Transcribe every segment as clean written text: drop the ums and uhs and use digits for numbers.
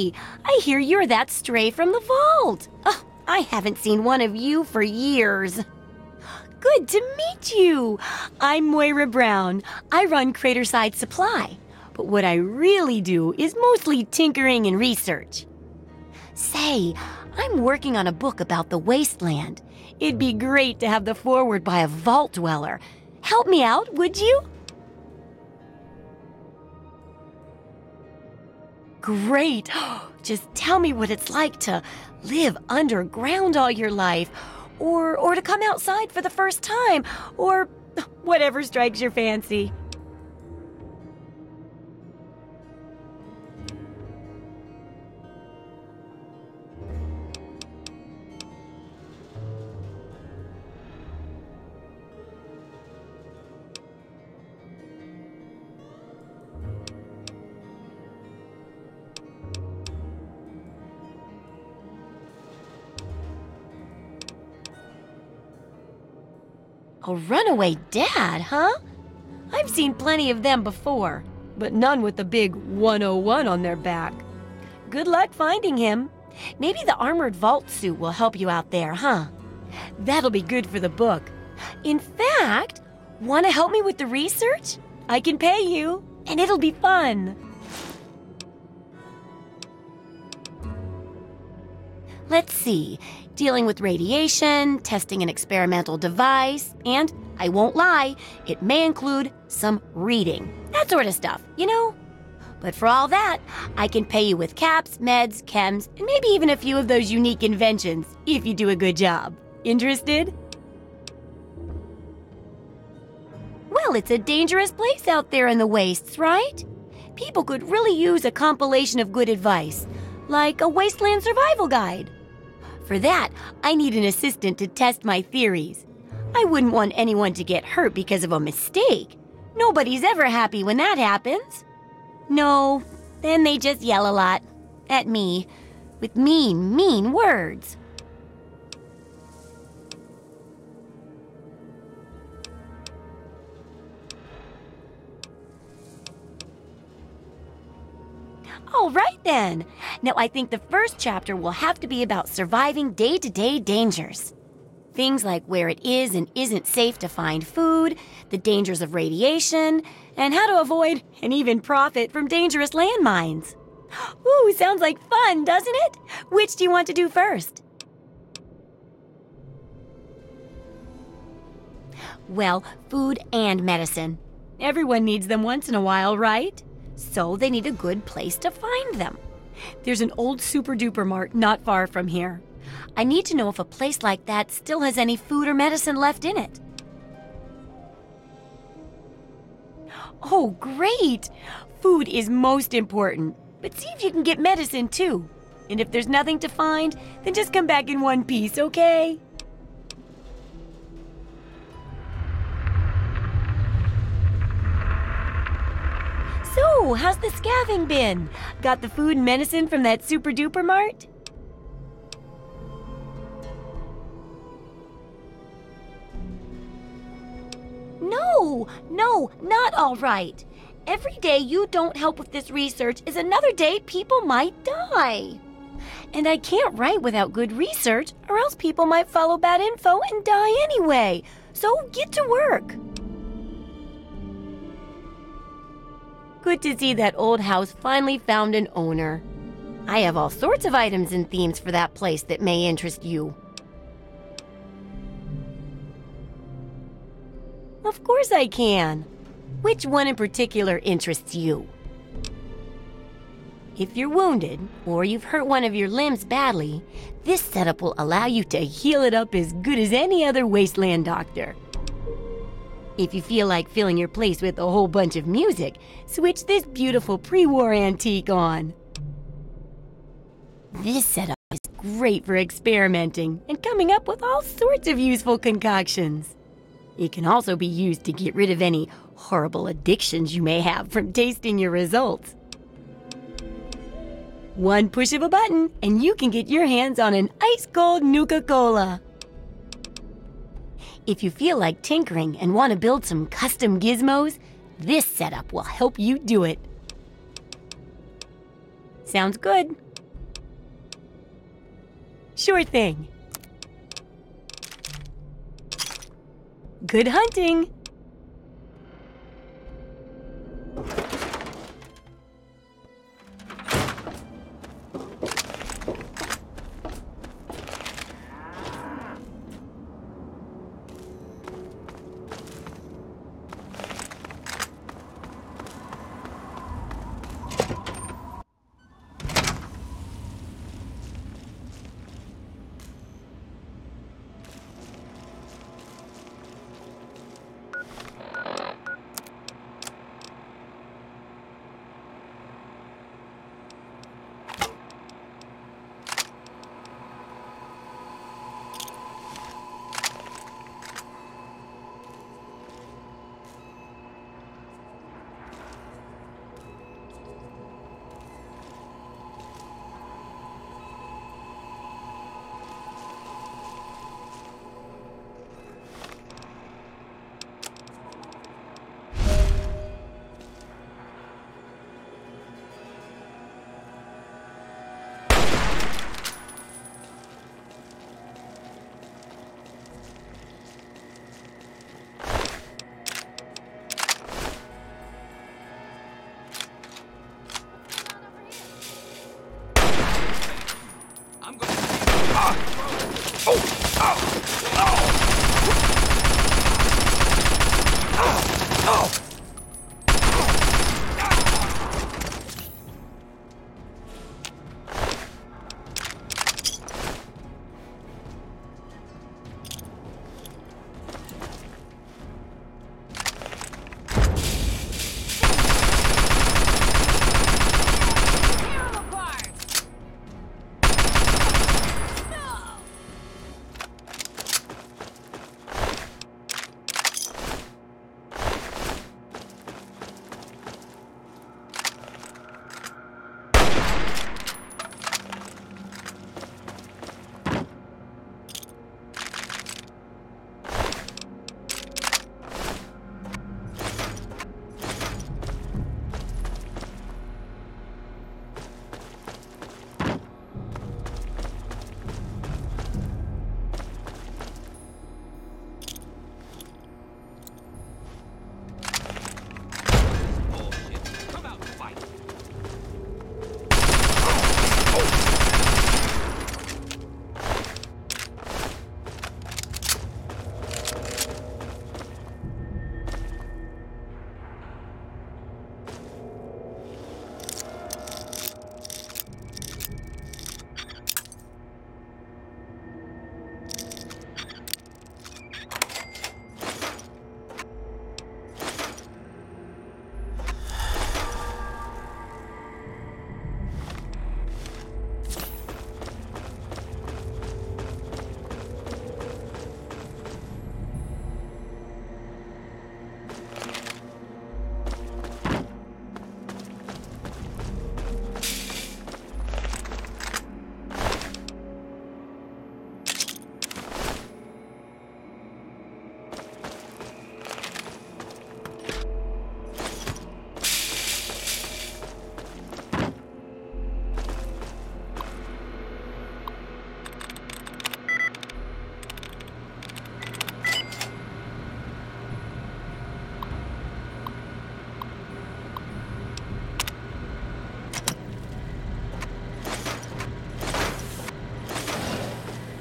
Hey, I hear you're that stray from the vault. Oh, I haven't seen one of you for years. Good to meet you. I'm Moira Brown. I run Craterside Supply. But what I really do is mostly tinkering and research. Say, I'm working on a book about the Wasteland. It'd be great to have the foreword by a vault dweller. Help me out, would you? Great. Just tell me what it's like to live underground all your life, or to come outside for the first time, or whatever strikes your fancy. A runaway dad, huh? I've seen plenty of them before, but none with the big 101 on their back. Good luck finding him. Maybe the armored vault suit will help you out there, huh? That'll be good for the book. In fact, want to help me with the research? I can pay you, and it'll be fun. Let's see. Dealing with radiation, testing an experimental device, and, I won't lie, it may include some reading. That sort of stuff, you know? But for all that, I can pay you with caps, meds, chems, and maybe even a few of those unique inventions, if you do a good job. Interested? Well, it's a dangerous place out there in the wastes, right? People could really use a compilation of good advice, like a Wasteland Survival guide. For that, I need an assistant to test my theories. I wouldn't want anyone to get hurt because of a mistake. Nobody's ever happy when that happens. No, then they just yell a lot. At me. With mean, mean words. All right, then. Now, I think the first chapter will have to be about surviving day-to-day dangers. Things like where it is and isn't safe to find food, the dangers of radiation, and how to avoid and even profit from dangerous landmines. Ooh, sounds like fun, doesn't it? Which do you want to do first? Well, food and medicine. Everyone needs them once in a while, right? So they need a good place to find them. There's an old super-duper mart not far from here. I need to know if a place like that still has any food or medicine left in it. Oh, great! Food is most important, but see if you can get medicine too. And if there's nothing to find, then just come back in one piece, okay? So, how's the scavenging been? Got the food and medicine from that super-duper mart? No, not all right. Every day you don't help with this research is another day people might die. And I can't write without good research, or else people might follow bad info and die anyway. So get to work. Good to see that old house finally found an owner. I have all sorts of items and themes for that place that may interest you. Of course I can. Which one in particular interests you? If you're wounded, or you've hurt one of your limbs badly, this setup will allow you to heal it up as good as any other wasteland doctor. If you feel like filling your place with a whole bunch of music, switch this beautiful pre-war antique on. This setup is great for experimenting and coming up with all sorts of useful concoctions. It can also be used to get rid of any horrible addictions you may have from tasting your results. One push of a button and you can get your hands on an ice-cold Nuka-Cola. If you feel like tinkering and want to build some custom gizmos, this setup will help you do it. Sounds good. Sure thing. Good hunting!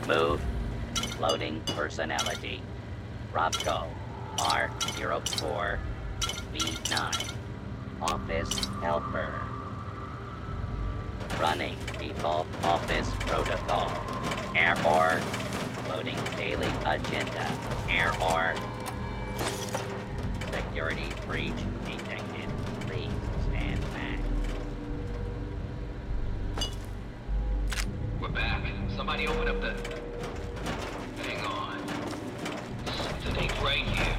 Move. Loading personality. Robco. R04. B9. Office helper. Running default office protocol. Error. Loading daily agenda. Error. Security breach detected. Please stand back. We're back. Somebody open up the... Hang on. Something's right here.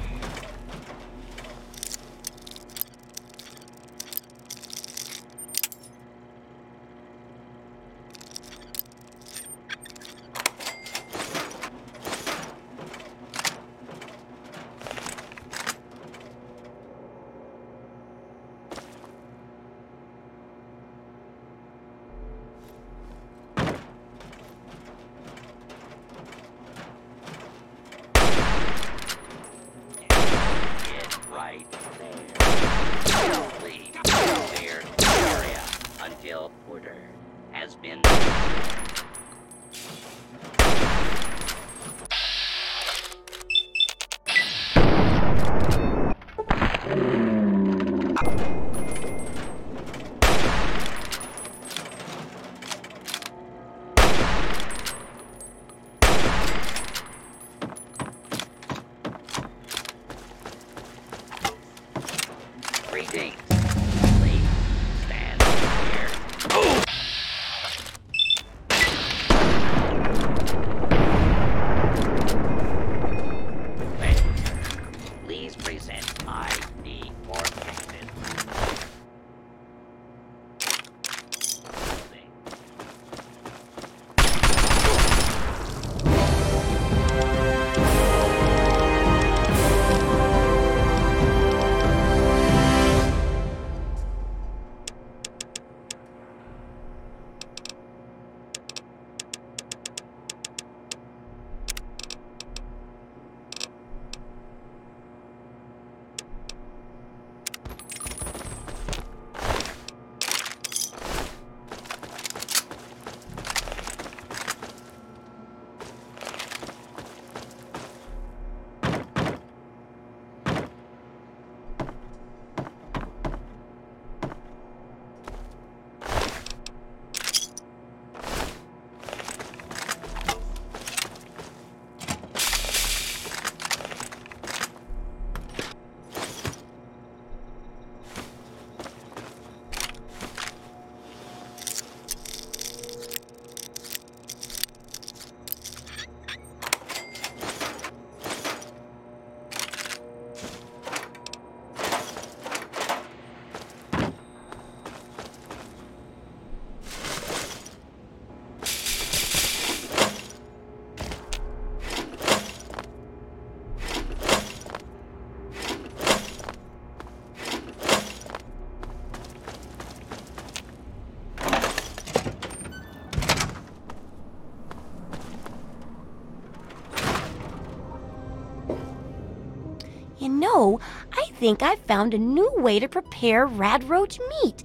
know, I think I've found a new way to prepare rad roach meat.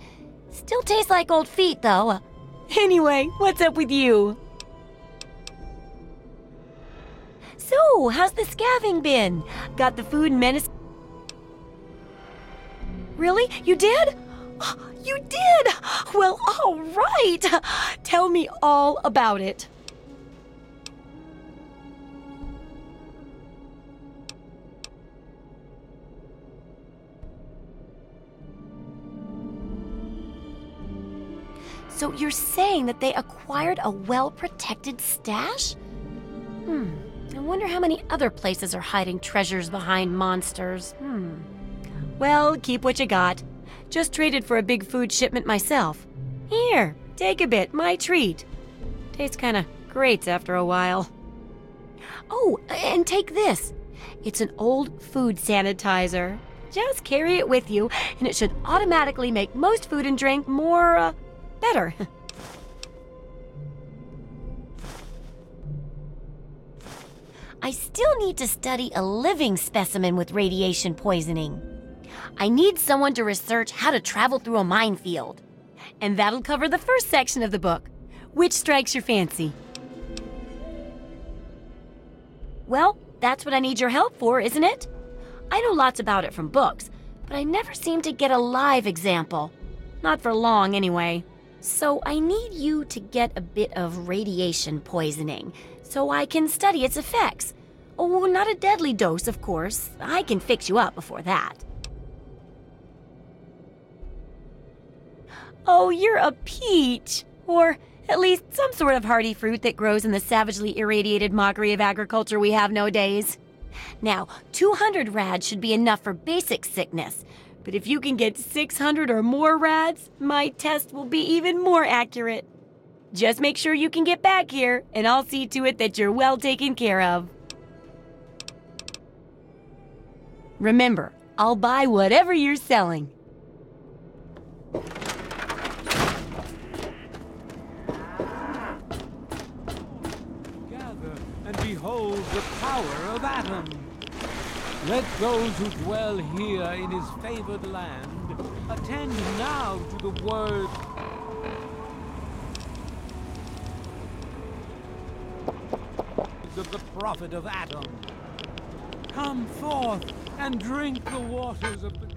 Still tastes like old feet, though. Anyway, what's up with you? So, how's the scavenging been? Got the food menace? Really? You did? You did! Well, all right. Tell me all about it. So you're saying that they acquired a well-protected stash? I wonder how many other places are hiding treasures behind monsters. Well, keep what you got. Just traded for a big food shipment myself. Here, take a bit, my treat. Tastes kinda great after a while. Oh, and take this. It's an old food sanitizer. Just carry it with you, and it should automatically make most food and drink more, better. I still need to study a living specimen with radiation poisoning. I need someone to research how to travel through a minefield. And that'll cover the first section of the book. Which strikes your fancy? Well, that's what I need your help for, isn't it? I know lots about it from books, but I never seem to get a live example. Not for long, anyway. So I need you to get a bit of radiation poisoning, so I can study its effects. Oh, not a deadly dose, of course. I can fix you up before that. Oh, you're a peach. Or at least some sort of hardy fruit that grows in the savagely irradiated mockery of agriculture we have nowadays. Now, 200 rads should be enough for basic sickness. But if you can get 600 or more rads, my test will be even more accurate. Just make sure you can get back here, and I'll see to it that you're well taken care of. Remember, I'll buy whatever you're selling. Gather and behold the power of Atom. Let those who dwell here in his favored land attend now to the word of the prophet of Atom. Come forth and drink the waters of the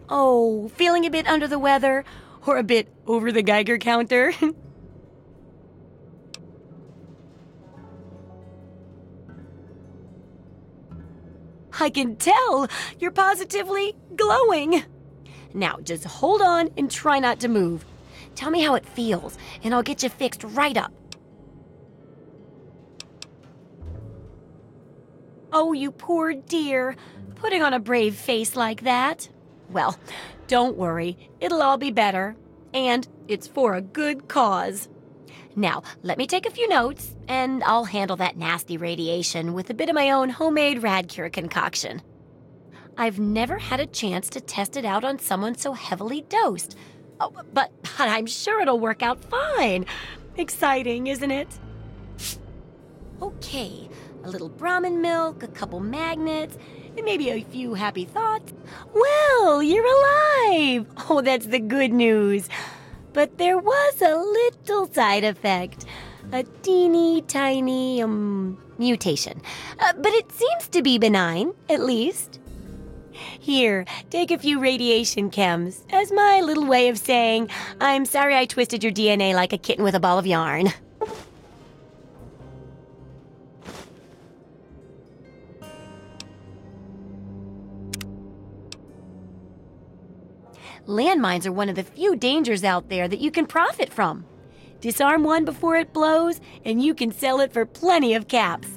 Oh, feeling a bit under the weather? Or a bit over the Geiger counter? I can tell! You're positively glowing! Now, just hold on and try not to move. Tell me how it feels, and I'll get you fixed right up. Oh, you poor dear. Putting on a brave face like that. Well, don't worry. It'll all be better. And it's for a good cause. Now, let me take a few notes, and I'll handle that nasty radiation with a bit of my own homemade Radcure concoction. I've never had a chance to test it out on someone so heavily dosed. Oh, but I'm sure it'll work out fine. Exciting, isn't it? Okay, a little Brahmin milk, a couple magnets, and maybe a few happy thoughts. Well, you're alive! Oh, that's the good news. But there was a little side effect. A teeny tiny, mutation. But it seems to be benign, at least. Here, take a few radiation chems as my little way of saying, I'm sorry I twisted your DNA like a kitten with a ball of yarn. Landmines are one of the few dangers out there that you can profit from. Disarm one before it blows, and you can sell it for plenty of caps.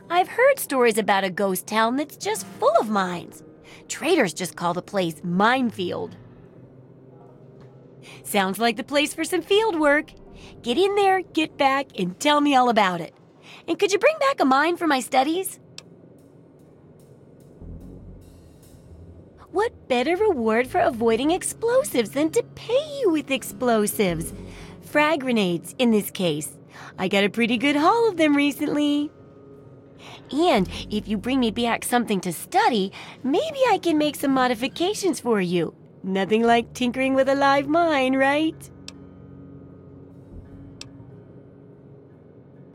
I've heard stories about a ghost town that's just full of mines. Traders just call the place Minefield. Sounds like the place for some field work. Get in there, get back, and tell me all about it. And could you bring back a mine for my studies? What better reward for avoiding explosives than to pay you with explosives? Frag grenades, in this case. I got a pretty good haul of them recently. And if you bring me back something to study, maybe I can make some modifications for you. Nothing like tinkering with a live mine, right?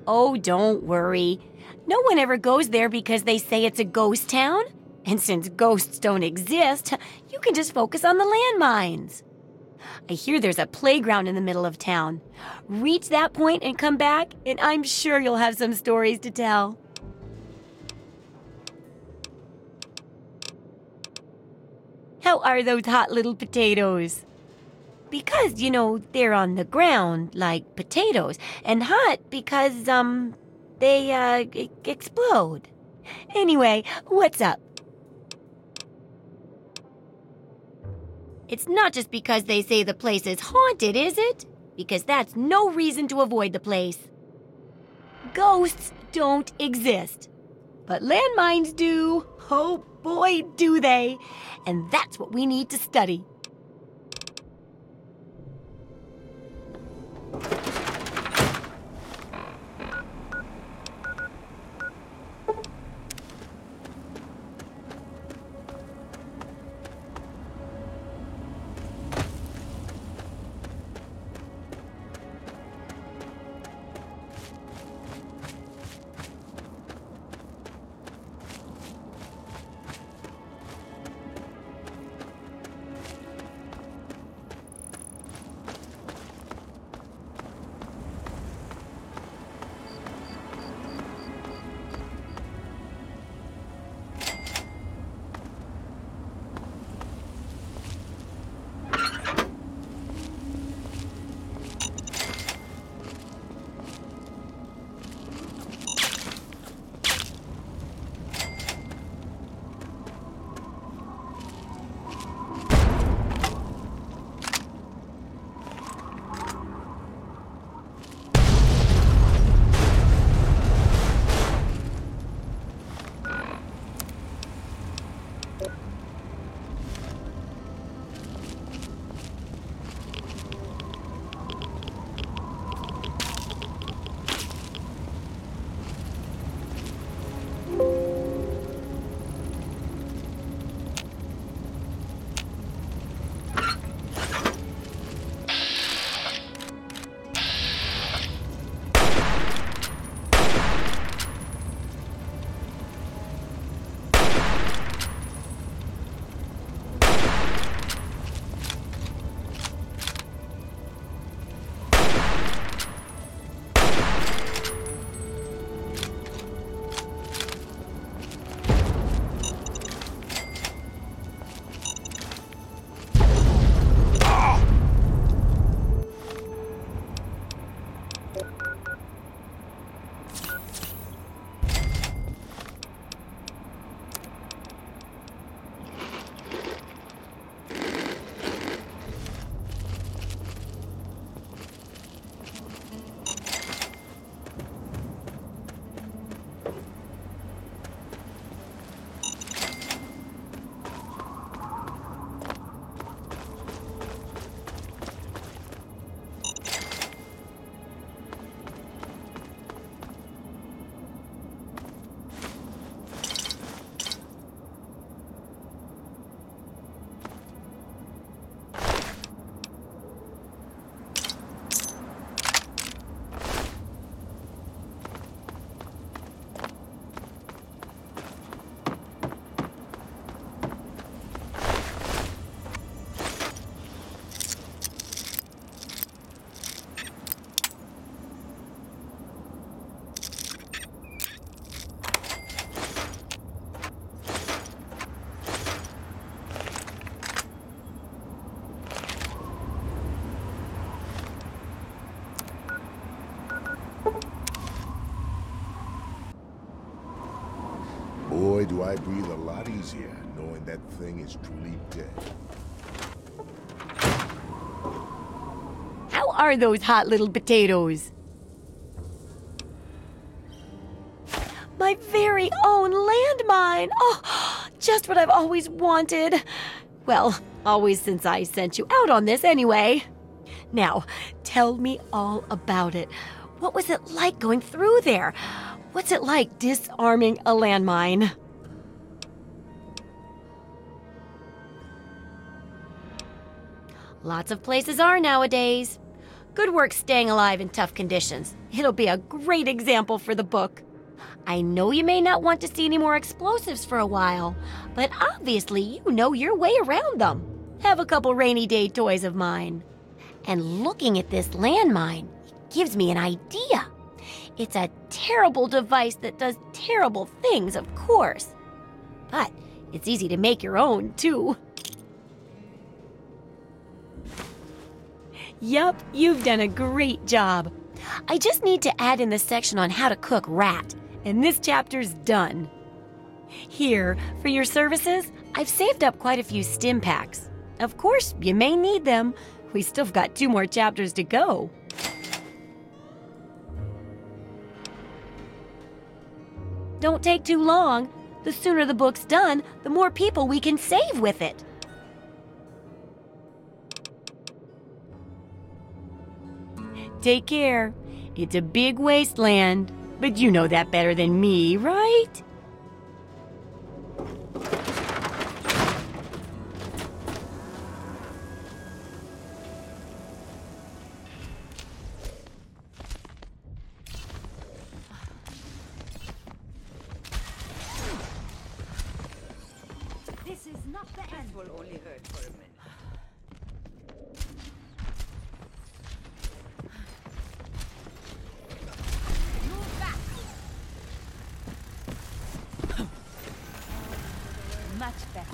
Oh, don't worry. No one ever goes there because they say it's a ghost town. And since ghosts don't exist, you can just focus on the landmines. I hear there's a playground in the middle of town. Reach that point and come back, and I'm sure you'll have some stories to tell. How are those hot little potatoes? Because, they're on the ground like potatoes, and hot because, they, explode. Anyway, what's up? It's not just because they say the place is haunted, is it? Because that's no reason to avoid the place. Ghosts don't exist. But landmines do. Oh boy, do they. And that's what we need to study. Boy, do I breathe a lot easier knowing that thing is truly dead. How are those hot little potatoes? My very own landmine! Oh, just what I've always wanted. Well, always since I sent you out on this anyway. Now, tell me all about it. What was it like going through there? What's it like disarming a landmine? Lots of places are nowadays. Good work staying alive in tough conditions. It'll be a great example for the book. I know you may not want to see any more explosives for a while, but obviously you know your way around them. Have a couple rainy day toys of mine. And looking at this landmine, it gives me an idea. It's a terrible device that does terrible things, of course. But it's easy to make your own, too. Yup, you've done a great job. I just need to add in the section on how to cook rat, and this chapter's done. Here, for your services, I've saved up quite a few stim packs. Of course, you may need them. We still got 2 more chapters to go. Don't take too long. The sooner the book's done, the more people we can save with it. Take care. It's a big wasteland, but you know that better than me, right? This is not the end. Will only hurt for a minute. Much better.